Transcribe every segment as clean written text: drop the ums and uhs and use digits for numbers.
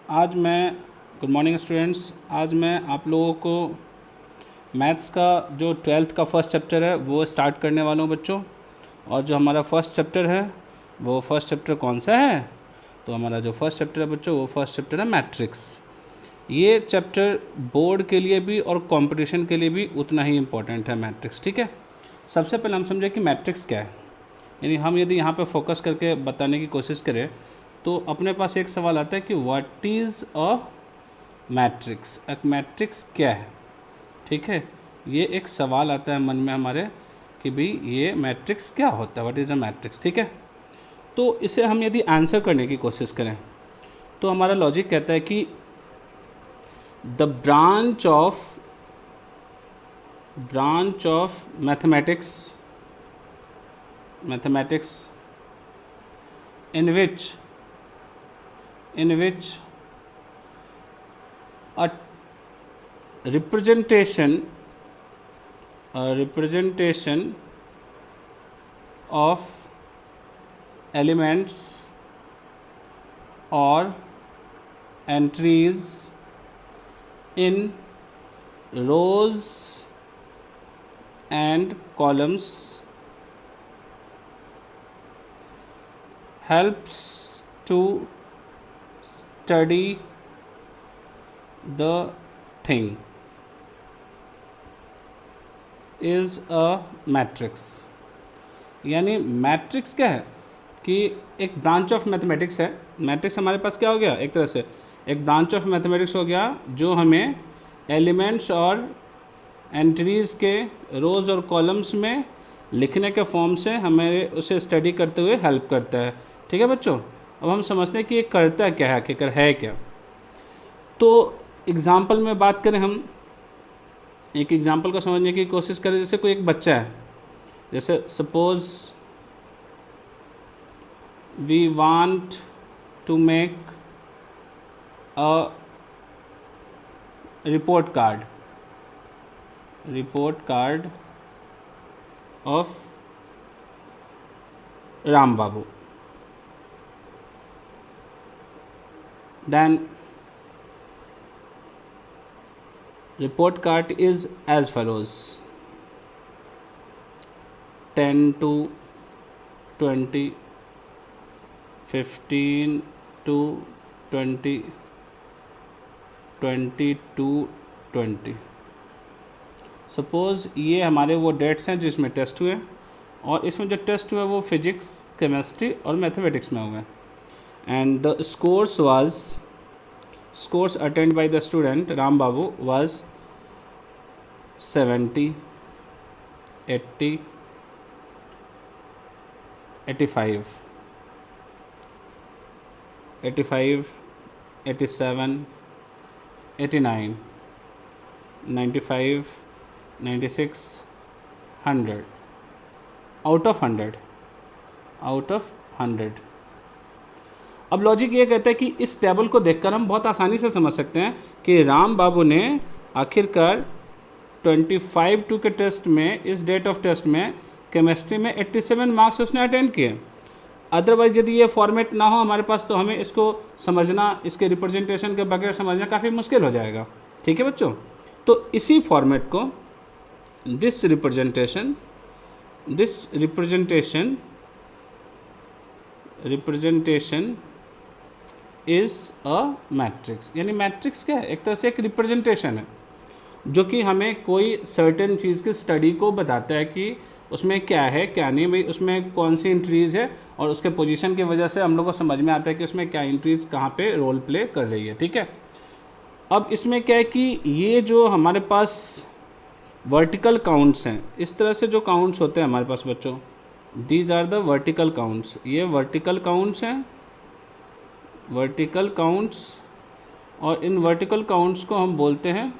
आज मैं good morning students. आज मैं आप लोगों को मैथ्स का जो 12th का फर्स्ट चैप्टर है वो स्टार्ट करने वाला हूँ बच्चों। और जो हमारा फर्स्ट चैप्टर है वो फर्स्ट चैप्टर कौन सा है? तो हमारा जो फर्स्ट चैप्टर है बच्चों वो फर्स्ट चैप्टर है मैट्रिक्स। ये चैप्टर बोर्ड के लिए भी और कंपटीशन के लिए भी उतना ही इम्पोर्टेंट है मैट्रिक्स। ठीक है, सबसे पहले हम समझें कि मैट्रिक्स क्या है। यानी हम यदि यहाँ पे फोकस करके बताने की कोशिश करें तो अपने पास एक सवाल आता है कि व्हाट इज़ अ मैट्रिक्स। एक मैट्रिक्स क्या है? ठीक है, ये एक सवाल आता है मन में हमारे कि भाई ये मैट्रिक्स क्या होता है, व्हाट इज़ अ मैट्रिक्स। ठीक है, तो इसे हम यदि आंसर करने की कोशिश करें तो हमारा लॉजिक कहता है कि the branch of mathematics in which a representation of elements or entries in rows and columns helps to study the thing is a matrix। यानी मैट्रिक्स क्या है कि एक ब्रांच ऑफ मैथमेटिक्स है। मैट्रिक्स हमारे पास क्या हो गया, एक तरह से एक ब्रांच ऑफ मैथमेटिक्स हो गया जो हमें एलिमेंट्स और एंट्रीज़ के रोज़ और कॉलम्स में लिखने के फॉर्म से हमें उसे स्टडी करते हुए हेल्प करता है। ठीक है बच्चों, अब हम समझते हैं कि ये करता क्या है, आखिरकार है क्या। तो एग्ज़ाम्पल में बात करें, हम एक एग्ज़ाम्पल को समझने की कोशिश करें। जैसे कोई एक बच्चा है, जैसे suppose we want to make a report card of Ram Babu. Then report card is as follows: 10 to 20, 15 to 20, 20 to 20। Suppose ये हमारे वो डेट्स हैं जिसमें टेस्ट हुए, और इसमें जो टेस्ट हुए वो फिजिक्स, केमिस्ट्री और मैथमेटिक्स में हुए। And the scores attained by the student Ram Babu was 70, 80, 85, 87, 89, 95, 96, 100 out of 100। अब लॉजिक ये कहता है कि इस टेबल को देखकर हम बहुत आसानी से समझ सकते हैं कि राम बाबू ने आखिरकार 25 के टेस्ट में, इस डेट ऑफ टेस्ट में केमिस्ट्री में 87 मार्क्स उसने अटेंड किए। अदरवाइज यदि ये फॉर्मेट ना हो हमारे पास तो हमें इसको समझना, इसके रिप्रेजेंटेशन के बगैर समझना काफ़ी मुश्किल हो जाएगा। ठीक है बच्चों, तो इसी फॉर्मेट को this representation is a matrix. यानी मैट्रिक्स क्या है, एक तरह से एक रिप्रेजेंटेशन है जो कि हमें कोई सर्टेन चीज़ की स्टडी को बताता है कि उसमें क्या है क्या नहीं, भाई उसमें कौन सी इंट्रीज़ है, और उसके पोजीशन की वजह से हम लोग को समझ में आता है कि उसमें क्या इंट्रीज़ कहाँ पे रोल प्ले कर रही है। ठीक है, अब इसमें क्या है कि ये जो हमारे पास वर्टिकल काउंट्स हैं, इस तरह से जो काउंट्स होते हैं हमारे पास बच्चों, these are the vertical counts. ये वर्टिकल काउंट्स हैं, वर्टिकल काउंट्स, और इन वर्टिकल काउंट्स को हम बोलते हैं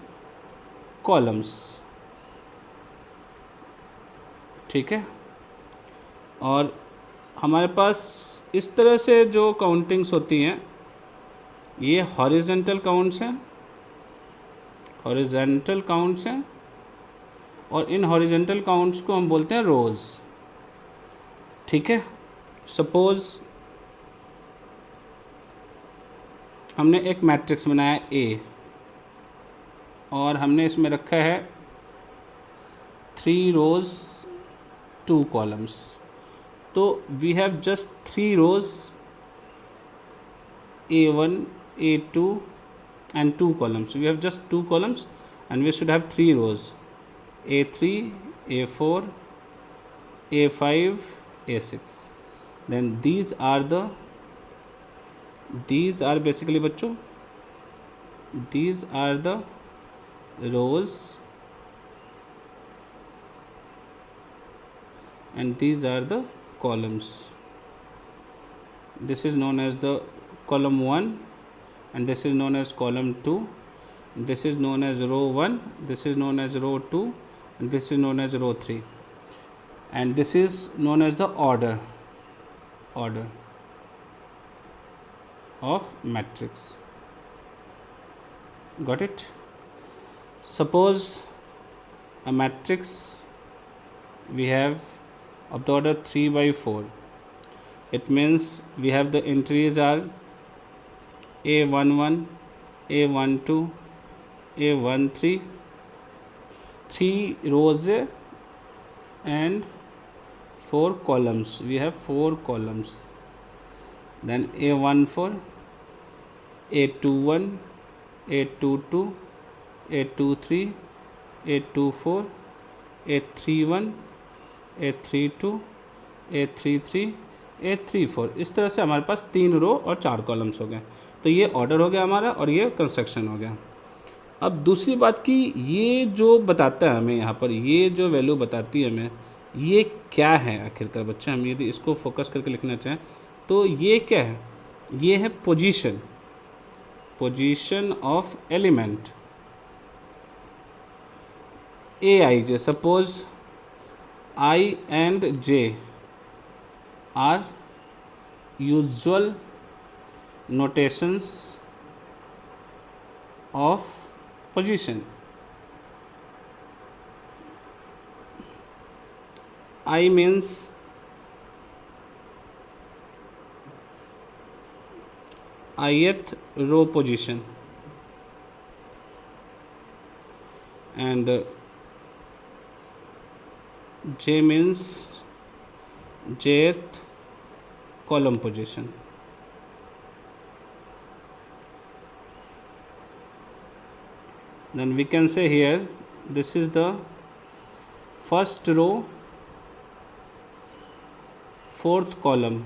कॉलम्स। ठीक है, और हमारे पास इस तरह से जो काउंटिंग्स होती हैं ये हॉरिजेंटल काउंट्स हैं, और इन हॉरिजेंटल काउंट्स को हम बोलते हैं रोज़। ठीक है, सपोज़ हमने एक मैट्रिक्स बनाया ए और हमने इसमें रखा है 3 rows 2 columns. तो we have just 3 rows A1, A2 and 2 columns. We have just 2 columns and we should have 3 rows A3, A4, A5, A6. Then these are basically बच्चों, these are the rows and these are the columns. This is known as the column 1 and this is known as column 2. This is known as row 1, this is known as row 2 and this is known as row 3, and this is known as the order of matrix. Got it? Suppose a matrix we have of the order 3 by 4. It means we have the entries are A11, A12, A13, 3 rows and 4 columns. We have 4 columns. Then A14, A21, A22, A23, A24, A31, A32, A33, A34. इस तरह से हमारे पास 3 रो और 4 columns हो गए. तो ये order हो गया हमारा और ये कंस्ट्रक्शन हो गया. अब दूसरी बात कि ये जो बताता है हमें यहाँ पर, ये जो वैल्यू बताती है हमें, ये क्या है आखिरकार बच्चे. हम यदि इसको फोकस करके लिखना चाहें तो ये क्या है, ये है position of element A I J. Suppose I and J are usual notations of position. I means ith row position and J means jth column position. Then we can say here this is the first row, 4th column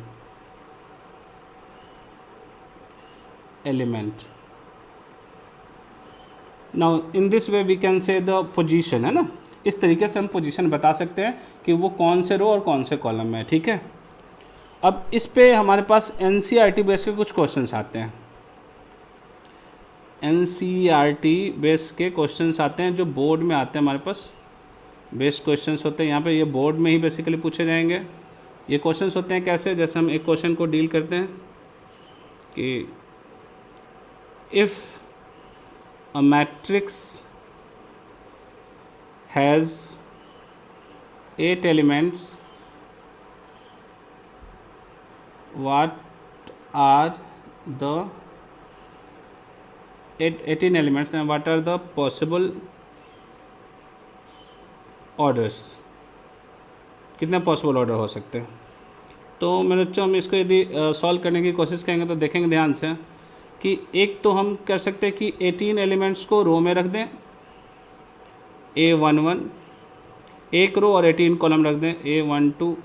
element. Now in this way we can say the position, है ना. इस तरीके से हम position बता सकते हैं कि वो कौन से रो और कौन से कॉलम में है. ठीक है. अब इस पे हमारे पास एनसीईआरटी बेस के कुछ क्वेश्चंस आते हैं. एनसीईआरटी बेस के क्वेश्चंस आते हैं जो बोर्ड में आते हैं. हमारे पास बेस क्वेश्चंस होते हैं यहाँ पे, ये बोर्ड में ही बेसिकली पूछे जाएंगे. ये क्वेश्चंस होते हैं कैसे, जैसे हम एक क्वेश्चन को डील करते हैं कि if a matrix has 8 elements, what are the 18 elements and what are the possible orders. कितने पॉसिबल ऑर्डर हो सकते हैं. तो मेरे बच्चों हम इसको यदि सॉल्व करने की कोशिश करेंगे तो देखेंगे ध्यान से कि एक तो हम कर सकते हैं कि 18 एलिमेंट्स को रो में रख दें, A11 एक रो और 18 कॉलम रख दें, A12,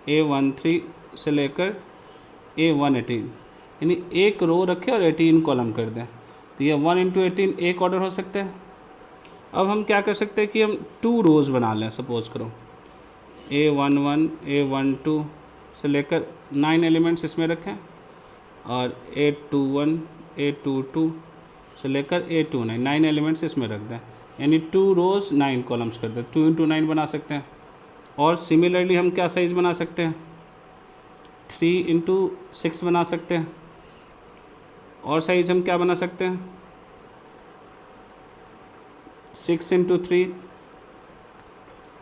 A13 से लेकर A118, यानी एक रो रखें और 18 कॉलम कर दें. तो ये 1 इंटू 18 एक ऑर्डर हो सकते हैं. अब हम क्या कर सकते हैं कि हम 2 रोज़ बना लें. सपोज़ करो A11, A12 से लेकर 9 एलिमेंट्स इसमें रखें और A21, A22 से लेकर A29 9 एलिमेंट्स इसमें रख दें, यानी 2 रोज़ 9 कॉलम्स कर दें. 2 इंटू 9 बना सकते हैं. और सिमिलरली हम क्या साइज़ बना सकते हैं, 3 इंटू 6 बना सकते हैं. और साइज़ हम क्या बना सकते हैं, 6 इंटू 3.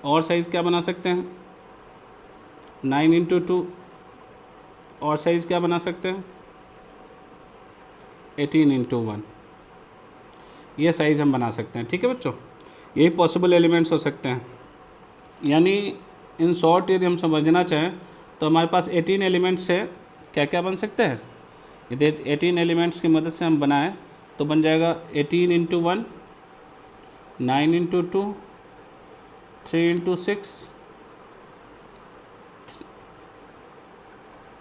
और साइज़ क्या बना सकते हैं, 9 इंटू 2. और साइज़ क्या बना सकते हैं, 18 इंटू 1, ये साइज़ हम बना सकते हैं। ठीक है बच्चों, यही पॉसिबल एलिमेंट्स हो सकते हैं। यानी इन शॉर्ट यदि हम समझना चाहें तो हमारे पास 18 एलिमेंट्स से क्या क्या बन सकते हैं। यदि 18 एलिमेंट्स की मदद से हम बनाएं तो बन जाएगा 18 इंटू 1, 9 इंटू 2, 3 इंटू 6,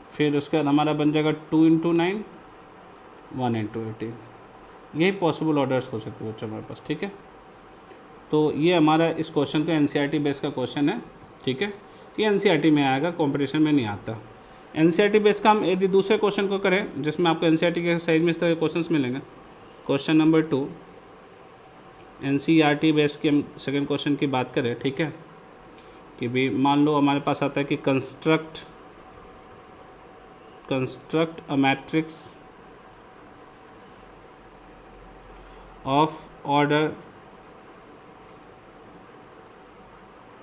फिर उसके बाद हमारा बन जाएगा 2 इंटू 9, 1 इंटू 18। यही पॉसिबल ऑर्डर्स हो सकते हैं बच्चों हमारे पास। ठीक है, तो ये हमारा इस क्वेश्चन का एनसीईआरटी बेस का क्वेश्चन है। ठीक है, ये एनसीईआरटी में आएगा, कंपटीशन में नहीं आता। एनसीईआरटी बेस का हम यदि दूसरे क्वेश्चन को करें जिसमें आपको एनसीईआरटी के साइज में इस तरह के क्वेश्चंस मिलेंगे। क्वेश्चन नंबर 2 एनसीईआरटी बेस की हम सेकंड क्वेश्चन की बात करें। ठीक है, कि भी मान लो हमारे पास आता है कि construct a matrix of order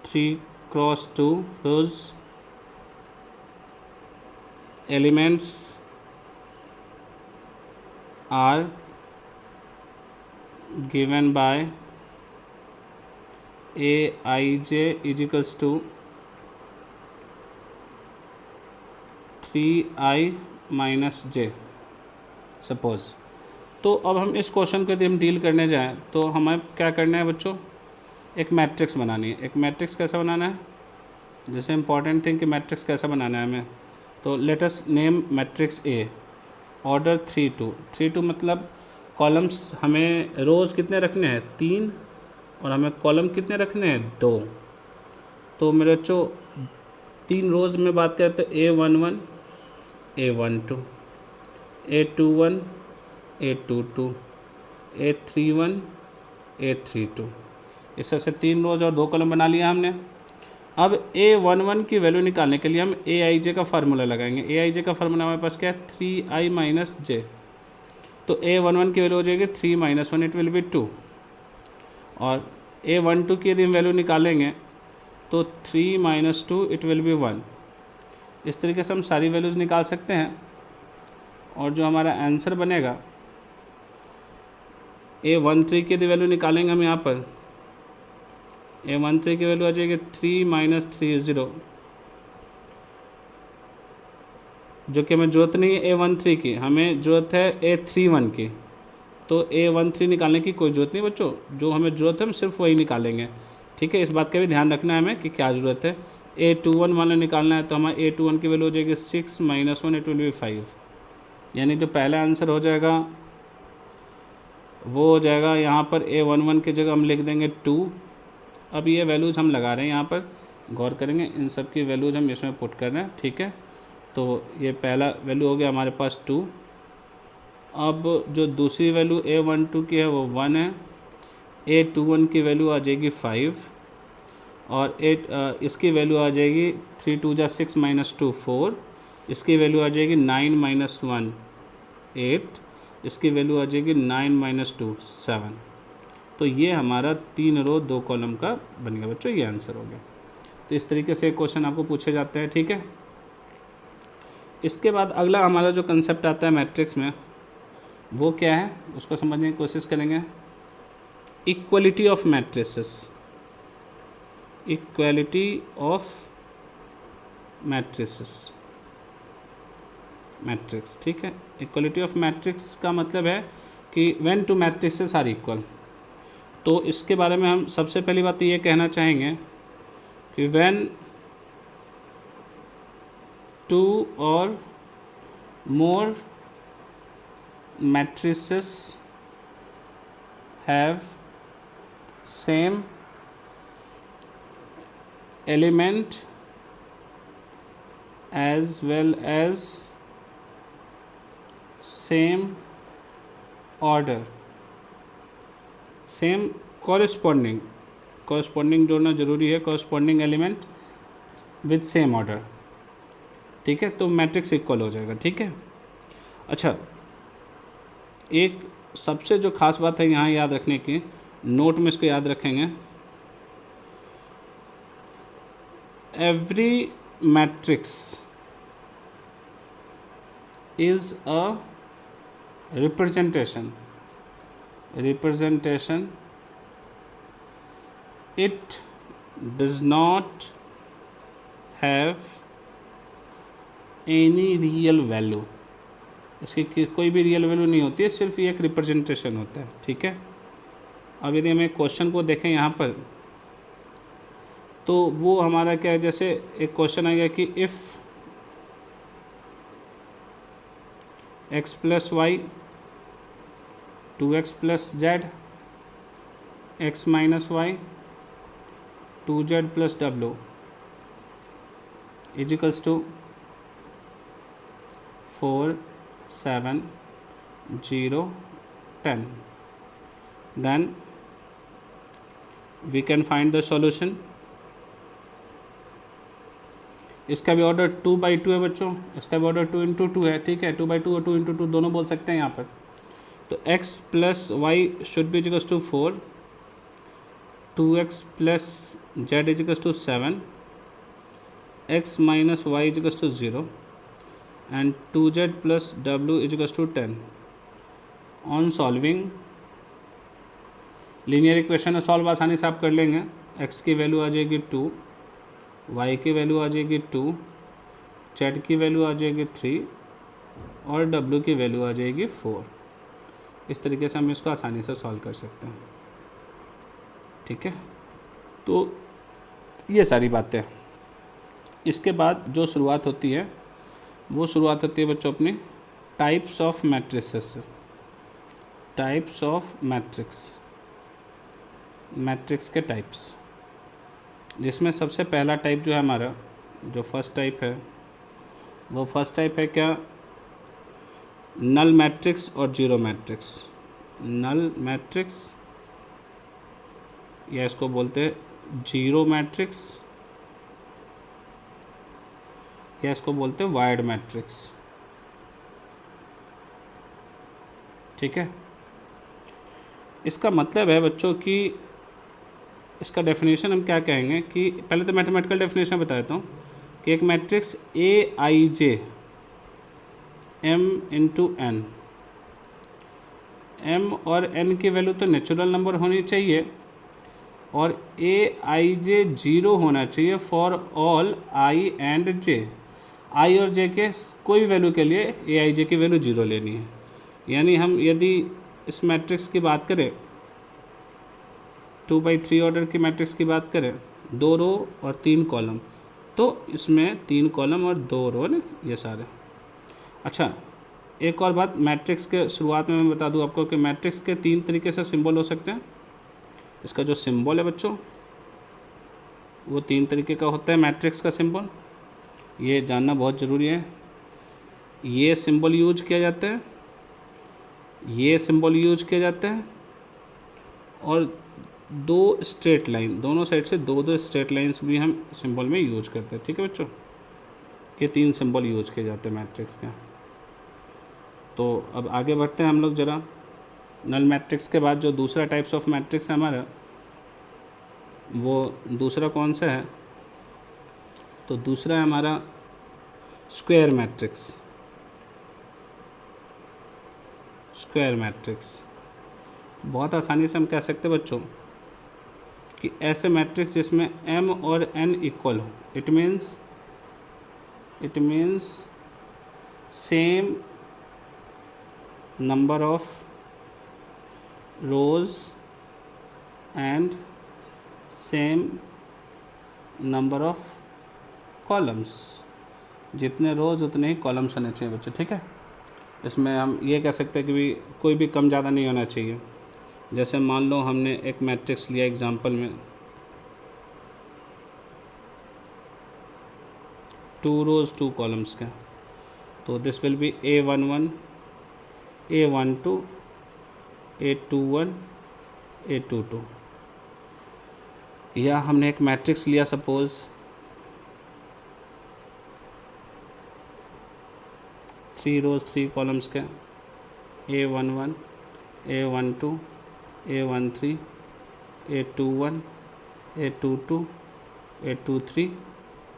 3x2 whose elements are given by Aij is equals to 3i minus J suppose. तो अब हम इस क्वेश्चन को यदि हम डील करने जाएं तो हमें क्या करना है बच्चों, एक मैट्रिक्स बनानी है। एक मैट्रिक्स कैसा बनाना है, जैसे इंपॉर्टेंट थिंग कि मैट्रिक्स कैसा बनाना है हमें। तो let us name matrix A, order 3 2 मतलब कॉलम्स हमें रोज़ कितने रखने हैं 3, और हमें कॉलम कितने रखने हैं 2। तो मेरे बच्चों 3 रोज़ में बात करें तो A11 A12 A21 A22 A31 A32, इस तरह से 3 रोज़ और 2 कॉलम बना लिया हमने। अब A11 की वैल्यू निकालने के लिए हम Aij का फार्मूला लगाएंगे। Aij का फार्मूला हमारे पास क्या है 3i माइनस जे। तो A11 की वैल्यू हो जाएगी 3 माइनस 1, इट विल बी 2। और A12 की यदि हम वैल्यू निकालेंगे तो 3 माइनस 2 इट विल बी 1। इस तरीके से हम सारी वैल्यूज़ निकाल सकते हैं और जो हमारा आंसर बनेगा A13 की यदि वैल्यू निकालेंगे हम यहाँ पर, A13 की वैल्यू आ जाएगी 3 माइनस 3 0, जो कि हमें ज़रूरत नहीं है A13 की, हमें ज़रूरत है A31 की। तो A13 निकालने की कोई ज़रूरत नहीं बच्चों, जो हमें ज़रूरत है हम सिर्फ वही निकालेंगे। ठीक है, इस बात का भी ध्यान रखना है हमें कि क्या ज़रूरत है। A21 मान लो निकालना है तो हमारा A21 की वैल्यू हो जाएगी 6 माइनस 1, इट विल बी 5। यानी जो पहला आंसर हो जाएगा वो हो जाएगा यहाँ पर A11 की जगह हम लिख देंगे 2। अब ये वैल्यूज़ हम लगा रहे हैं यहाँ पर, गौर करेंगे इन सब की वैल्यूज़ हम इसमें पुट कर रहे हैं। ठीक है, तो ये पहला वैल्यू हो गया हमारे पास 2। अब जो दूसरी वैल्यू A12 की है वो 1 है। A21 की वैल्यू आ जाएगी 5 और इसकी वैल्यू आ जाएगी 3 2 जा 6 माइनस 2 4। इसकी वैल्यू आ जाएगी 9 माइनस 1 8। इसकी वैल्यू आ जाएगी 9 माइनस 2 7। तो ये हमारा 3 रो 2 कॉलम का बन गया बच्चों, ये आंसर हो गया। तो इस तरीके से क्वेश्चन आपको पूछे जाते हैं। ठीक है, इसके बाद अगला हमारा जो कंसेप्ट आता है मैट्रिक्स में वो क्या है उसको समझने की कोशिश करेंगे। Equality of matrices, equality of matrices, matrix. ठीक है, इक्वलिटी ऑफ मैट्रिक्स का मतलब है कि when two matrices are equal. तो इसके बारे में हम सबसे पहली बात तो ये कहना चाहेंगे कि व्हेन टू और more matrices have same element as well as same order, same corresponding जोड़ना जरूरी है, corresponding element with same order। ठीक है, तो मैट्रिक्स इक्वल हो जाएगा। ठीक है, अच्छा एक सबसे जो खास बात है यहाँ याद रखने की, नोट में इसको याद रखेंगे, every matrix is a representation it does not have any real value, इसकी कोई भी रियल वैल्यू नहीं होती है, सिर्फ ये एक रिप्रेजेंटेशन होता है, ठीक है। अब यदि हमें क्वेश्चन को देखें यहाँ पर, तो वो हमारा क्या है, जैसे एक क्वेश्चन आएगा कि if x plus y 2x plus z x minus y 2z plus डब्ल्यू equals to 4 7 0 10, then we can find the solution। इसका भी ऑर्डर 2/2 है बच्चों, इसका भी ऑर्डर 2 × 2 है, ठीक है। 2/2 और 2 × 2 दोनों बोल सकते हैं यहाँ पर। तो x plus y should be equals to 4, 2x plus z equals to 7, x minus y equals to 0 and 2z plus w equals to 10। On solving linear equation solve आसानी से आप कर लेंगे। x की वैल्यू आ जाएगी 2, y की value आ जाएगी 2, z की वैल्यू आ जाएगी 3 और w की वैल्यू आ जाएगी 4। इस तरीके से हम इसको आसानी से सॉल्व कर सकते हैं, ठीक है। तो ये सारी बातें, इसके बाद जो शुरुआत होती है वो शुरुआत होती है बच्चों अपनी टाइप्स ऑफ मैट्रिसेस से। टाइप्स ऑफ मैट्रिक्स के टाइप्स, जिसमें सबसे पहला टाइप जो है हमारा, जो फर्स्ट टाइप है, वो फर्स्ट टाइप है क्या, नल मैट्रिक्स और जीरो मैट्रिक्स। नल मैट्रिक्स या इसको बोलते हैं जीरो मैट्रिक्स या इसको बोलते हैं वायर्ड मैट्रिक्स, ठीक है। इसका मतलब है बच्चों कि इसका डेफिनेशन हम क्या कहेंगे कि पहले तो मैथमेटिकल डेफिनेशन बता देता हूँ कि एक matrix Aij m × n, m और n की वैल्यू तो नेचुरल नंबर होनी चाहिए और Aij 0 होना चाहिए for all i and j। i और j के कोई भी वैल्यू के लिए Aij की वैल्यू 0 लेनी है। यानी हम यदि इस मैट्रिक्स की बात करें, 2/3 ऑर्डर की मैट्रिक्स की बात करें, 2 रो और 3 कॉलम, तो इसमें 3 कॉलम और 2 रो ने ये सारे। अच्छा, एक और बात मैट्रिक्स के शुरुआत में मैं बता दूं आपको कि मैट्रिक्स के 3 तरीके से सिंबल हो सकते हैं। इसका जो सिंबल है बच्चों वो 3 तरीके का होता है। मैट्रिक्स का सिंबल ये जानना बहुत ज़रूरी है। ये सिंबल यूज किया जाता है, ये सिंबल यूज किया जाता है और 2 स्ट्रेट लाइन, दोनों साइड से 2 स्ट्रेट लाइंस भी हम सिंबल में यूज करते हैं, ठीक है बच्चों। ये 3 सिंबल यूज किए जाते हैं मैट्रिक्स के। तो अब आगे बढ़ते हैं हम लोग ज़रा। नल मैट्रिक्स के बाद जो दूसरा टाइप्स ऑफ मैट्रिक्स है हमारा, वो दूसरा कौन सा है, तो दूसरा है हमारा स्क्वायर मैट्रिक्स। स्क्वायर मैट्रिक्स बहुत आसानी से हम कह सकते हैं बच्चों कि ऐसे मैट्रिक्स जिसमें m और n इक्वल हो। It means same number of rose and same number of columns. जितने रोज उतने ही कॉलम्स होने चाहिए बच्चों, ठीक है। इसमें हम ये कह सकते हैं कि भी कोई भी कम ज़्यादा नहीं होना चाहिए। जैसे मान लो हमने एक मैट्रिक्स लिया एग्जांपल में 2 रोज 2 कॉलम्स का, तो this will be A11 A12 A21 A22। या हमने एक मैट्रिक्स लिया सपोज 3 रोज 3 कॉलम्स के, A11 A12 A13 A21 A22 A23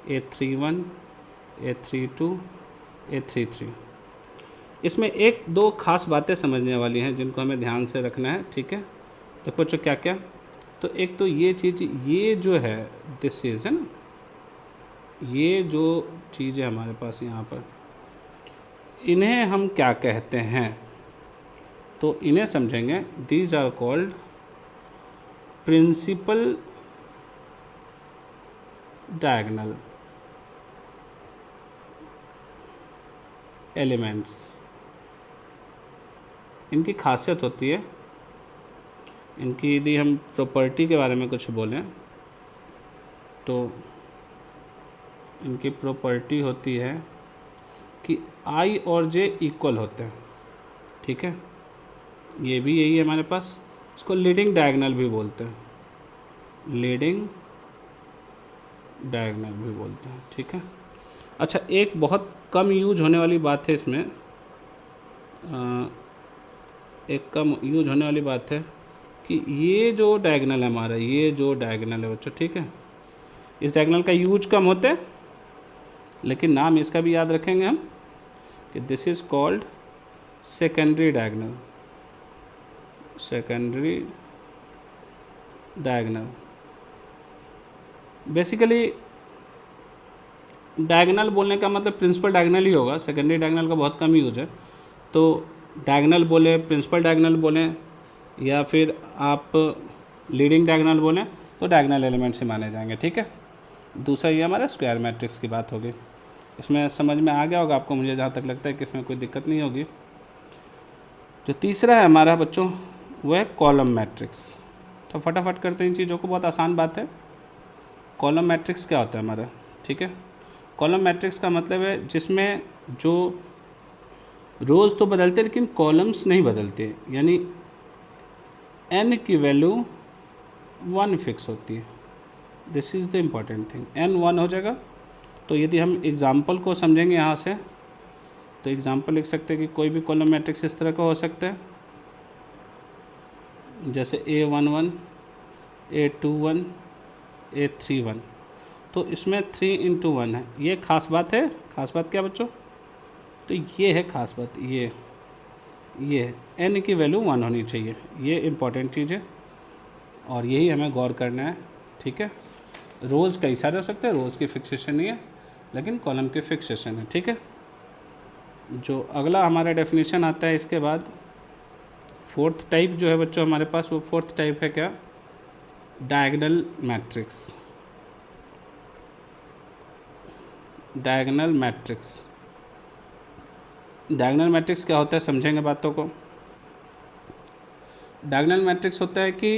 A31 A32 A33। इसमें एक दो खास बातें समझने वाली हैं जिनको हमें ध्यान से रखना है, ठीक है। तो बच्चों क्या क्या, तो एक तो ये चीज़, ये जो है दिस इज़, है ना, ये जो चीज़ है हमारे पास यहाँ पर, इन्हें हम क्या कहते हैं, तो इन्हें समझेंगे। These are called principal diagonal elements. इनकी खासियत होती है, इनकी यदि हम प्रॉपर्टी के बारे में कुछ बोलें तो इनकी प्रॉपर्टी होती है कि आई और जे इक्वल होते हैं, ठीक है। ये भी यही है हमारे पास, इसको लीडिंग डायगोनल भी बोलते हैं, लीडिंग डायगोनल भी बोलते हैं, ठीक है। अच्छा, एक बहुत कम यूज होने वाली बात है इसमें, एक कम यूज होने वाली बात है कि ये जो डायगोनल है हमारा, ये जो डायगोनल है बच्चों, ठीक है, इस डायगोनल का यूज कम होता है, लेकिन नाम इसका भी याद रखेंगे हम कि this is called secondary diagonal, secondary diagonal. Basically diagonal बोलने का मतलब प्रिंसिपल डायगोनल ही होगा, सेकेंडरी डायगोनल का बहुत कम यूज है। तो डायगोनल बोले, प्रिंसिपल डायगोनल बोलें, या फिर आप लीडिंग डायगोनल बोलें, तो डायगोनल एलिमेंट से माने जाएंगे, ठीक है। दूसरा ये हमारा स्क्वायर मैट्रिक्स की बात होगी। इसमें समझ में आ गया होगा आपको, मुझे जहाँ तक लगता है कि इसमें कोई दिक्कत नहीं होगी। जो तीसरा है हमारा बच्चों, वो है कॉलम मैट्रिक्स। तो फटाफट करते हैं इन चीज़ों को, बहुत आसान बात है। कॉलम मैट्रिक्स क्या होता है हमारा, ठीक है। कॉलम मैट्रिक्स का मतलब है जिसमें जो रोज़ तो बदलते लेकिन कॉलम्स नहीं बदलते, यानी n की वैल्यू 1 फिक्स होती है। This is the important thing, n 1 हो जाएगा। तो यदि हम एग्ज़ाम्पल को समझेंगे यहाँ से, तो एग्ज़ाम्पल लिख सकते हैं कि कोई भी कॉलम मैट्रिक्स इस तरह का हो सकता है, जैसे A11, A21, A31। तो इसमें 3 × 1 है, ये खास बात है। खास बात क्या बच्चों, तो ये है खास बात, ये n की वैल्यू 1 होनी चाहिए, ये इम्पॉर्टेंट चीज़ है और यही हमें गौर करना है, ठीक है। रोज़ कई सारे हो सकते हैं, रोज़ की फिक्सेशन नहीं है, लेकिन कॉलम की फिक्सेशन है, ठीक है। जो अगला हमारा डेफिनेशन आता है इसके बाद, फोर्थ टाइप जो है बच्चों हमारे पास, वो फोर्थ टाइप है क्या, diagonal matrix. Diagonal matrix, diagonal matrix क्या होता है, समझेंगे बातों को। डायगोनल मैट्रिक्स होता है कि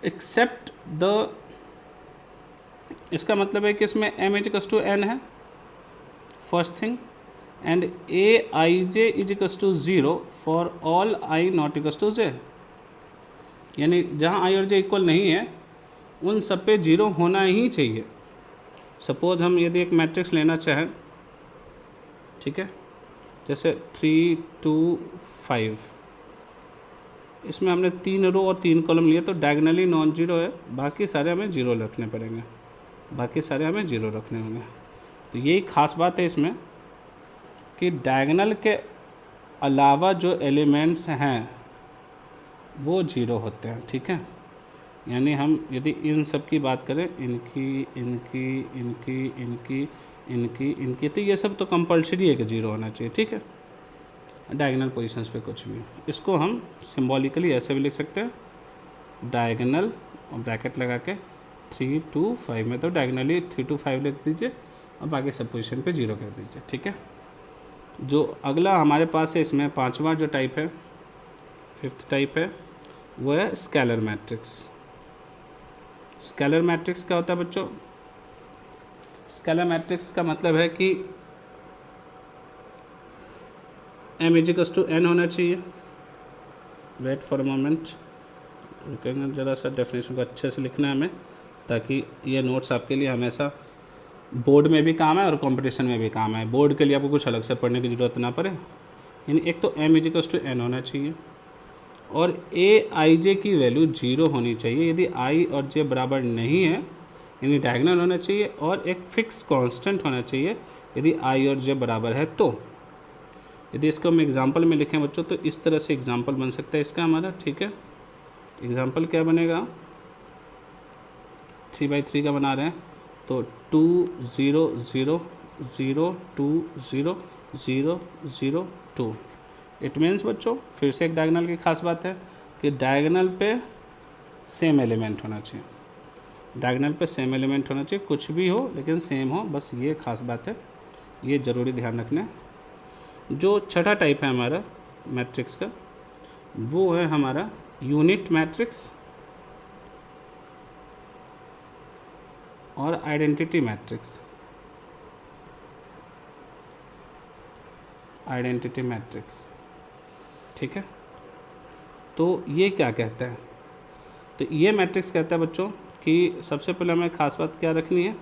एक्सेप्ट द, इसका मतलब है कि इसमें m = n है, first thing, and aij = 0 for all i not = j। यानी जहाँ i और j इक्वल नहीं है उन सब पे 0 होना ही चाहिए। सपोज हम यदि एक मैट्रिक्स लेना चाहें, ठीक है, जैसे 3 2 5, इसमें हमने 3 रो और 3 कॉलम लिए, तो डायगोनली नॉन जीरो है, बाकी सारे हमें 0 रखने पड़ेंगे, बाकी सारे हमें 0 रखने होंगे। तो यही खास बात है इसमें कि डायगोनल के अलावा जो एलिमेंट्स हैं वो 0 होते हैं, ठीक है। यानी हम यदि इन सब की बात करें, इनकी इनकी इनकी इनकी इनकी इनकी, तो ये सब तो कंपलसरी है कि 0 होना चाहिए, ठीक है। डायगोनल पोजीशंस पे कुछ भी, इसको हम सिंबॉलिकली ऐसे भी लिख सकते हैं, डायगोनल और ब्रैकेट लगा के 3 2 5 में, तो डायगोनली 3 2 5 लिख दीजिए और बाकी सब पोजीशन पे 0 कर दीजिए, ठीक है। जो अगला हमारे पास है इसमें, पांचवा जो टाइप है, फिफ्थ टाइप है, वो है स्केलर मैट्रिक्स। स्केलर मैट्रिक्स क्या होता है बच्चों, स्केलर मैट्रिक्स का मतलब है कि m = n होना चाहिए। वेट फॉर अ मोमेंट, रुकेंगे ज़रा सा, डेफिनेशन को अच्छे से लिखना है हमें, ताकि ये नोट्स आपके लिए हमेशा बोर्ड में भी काम है और कंपटीशन में भी काम है। बोर्ड के लिए आपको कुछ अलग से पढ़ने की ज़रूरत ना पड़े। यानी एक तो m = n होना चाहिए और aij की वैल्यू 0 होनी चाहिए। यदि i और j बराबर नहीं है, यानी डायगोनल होना चाहिए, और एक फिक्स कांस्टेंट होना चाहिए यदि i और j बराबर है तो। यदि इसको हम एग्जाम्पल में लिखें बच्चों तो इस तरह से एग्जाम्पल बन सकता है इसका हमारा, ठीक है। एग्जाम्पल क्या बनेगा, 3/3 का बना रहे हैं तो 2 0 0 0 2 0 0 0 2। इट मीन्स बच्चों फिर से एक डायगोनल की खास बात है कि डायगोनल पे सेम एलिमेंट होना चाहिए, डायगोनल पे सेम एलिमेंट होना चाहिए, कुछ भी हो लेकिन सेम हो, बस ये खास बात है, ये ज़रूरी ध्यान रखना। जो छठा टाइप है हमारा मैट्रिक्स का वो है हमारा यूनिट मैट्रिक्स और आइडेंटिटी मैट्रिक्स। आइडेंटिटी मैट्रिक्स, ठीक है। तो ये क्या कहता है, तो ये मैट्रिक्स कहता है बच्चों कि सबसे पहले हमें खास बात क्या रखनी है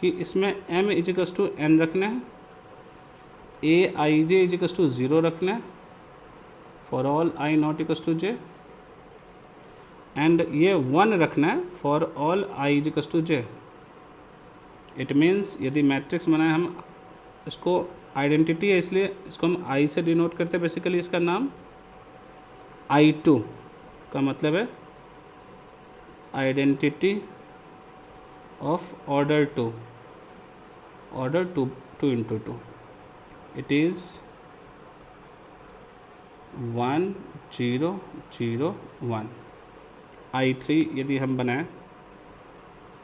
कि इसमें m इजिकल्स टू n रखना है, a i j equals to 0 रखना है for all i not equals to j, and ये 1 रखना है for all i equals to j। It means यदि मैट्रिक्स बनाए हम, इसको आइडेंटिटी है इसलिए इसको हम i से डिनोट करते हैं, बेसिकली इसका नाम I2 का मतलब है identity of order 2, order 2 into 2, it is 1 0 0 1। I3 यदि हम बनाएं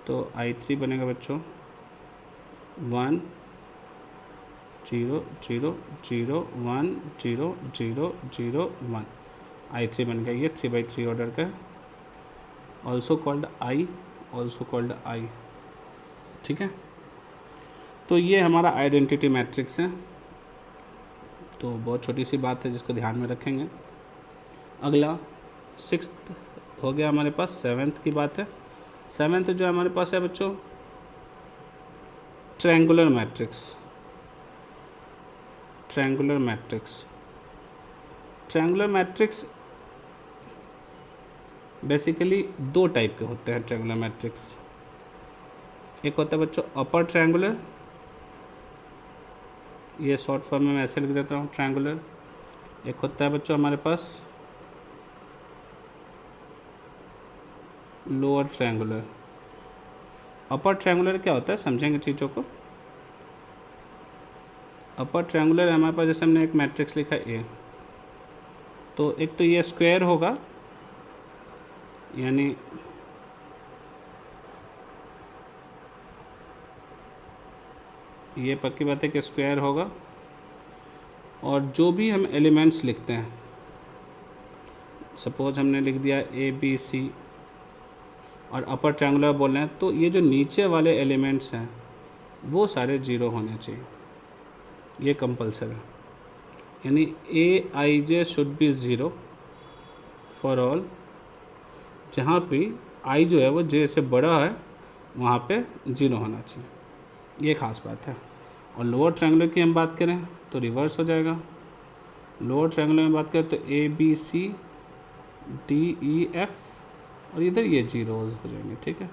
तो I3 बनेगा बच्चों 1 0 0 0 1 0 0 0 1। I3 बन गया, ये 3/3 ऑर्डर का, ऑल्सो कॉल्ड I, ठीक है। तो ये हमारा आइडेंटिटी मैट्रिक्स है। तो बहुत छोटी सी बात है जिसको ध्यान में रखेंगे। अगला 6th हो गया हमारे पास, 7th की बात है। 7th जो हमारे पास है बच्चों triangular matrix. Triangular matrix, triangular matrix basically 2 type के होते हैं ट्रायंगुलर मैट्रिक्स। एक होता है बच्चों अपर ट्रायंगुलर, ये शॉर्ट फॉर्म में मैं ऐसे लिख देता हूँ ट्रायंगुलर। एक होता है बच्चों हमारे पास लोअर ट्रायंगुलर। अपर ट्रायंगुलर क्या होता है समझेंगे चीज़ों को। अपर ट्रायंगुलर हमारे पास, जैसे हमने एक मैट्रिक्स लिखा ए, तो एक तो ये स्क्वायर होगा, यानी ये पक्की बात है कि स्क्वायर होगा, और जो भी हम एलिमेंट्स लिखते हैं, सपोज हमने लिख दिया ए बी सी और अपर ट्रायंगुलर बोल रहे हैं, तो ये जो नीचे वाले एलिमेंट्स हैं वो सारे 0 होने चाहिए, ये कंपल्सरी है। यानी A I J should be 0 for all, जहाँ पे आई जो है वो जे से बड़ा है वहाँ पे 0 होना चाहिए, ये खास बात है। और लोअर ट्रायंगुलर की हम बात करें तो रिवर्स हो जाएगा। लोअर ट्रायंगुलर में बात करें तो A B C D E F और इधर ये 0s हो जाएंगे, ठीक है।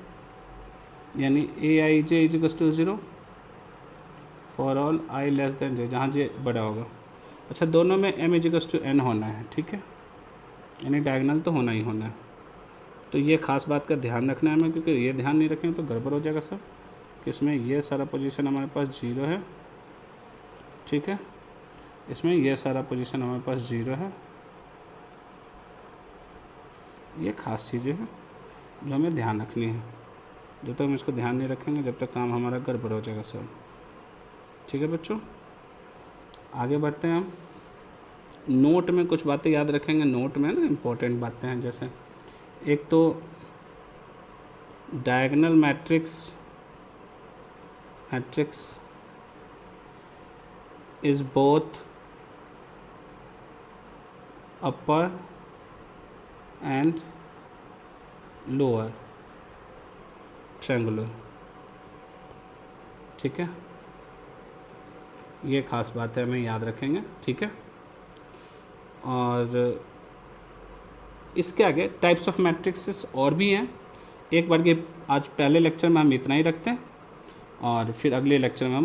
यानी A I J is to 0 for all I less than J, जहाँ जे बड़ा होगा। अच्छा, दोनों में m इज टू n होना है, ठीक है, यानी डायगोनल तो होना ही होना है। तो ये खास बात का ध्यान रखना है हमें, क्योंकि ये ध्यान नहीं रखेंगे तो गड़बड़ हो जाएगा सब, कि इसमें ये सारा पोजीशन हमारे पास 0 है, ठीक है, इसमें ये सारा पोजीशन हमारे पास 0 है। ये खास चीज़ें हैं जो हमें ध्यान रखनी है। जब तक हम इसको ध्यान नहीं रखेंगे जब तक काम हमारा गड़बड़ हो जाएगा सब, ठीक है बच्चों। आगे बढ़ते हैं हम। नोट में कुछ बातें याद रखेंगे, नोट में ना इम्पोर्टेंट बातें हैं, जैसे एक तो diagonal matrix is both upper and lower triangular, ठीक है, ये खास बात है, हमें याद रखेंगे, ठीक है। और इसके आगे टाइप्स ऑफ मैट्रिक्सेस और भी हैं। एक बार के आज पहले लेक्चर में हम इतना ही रखते हैं और फिर अगले लेक्चर में हम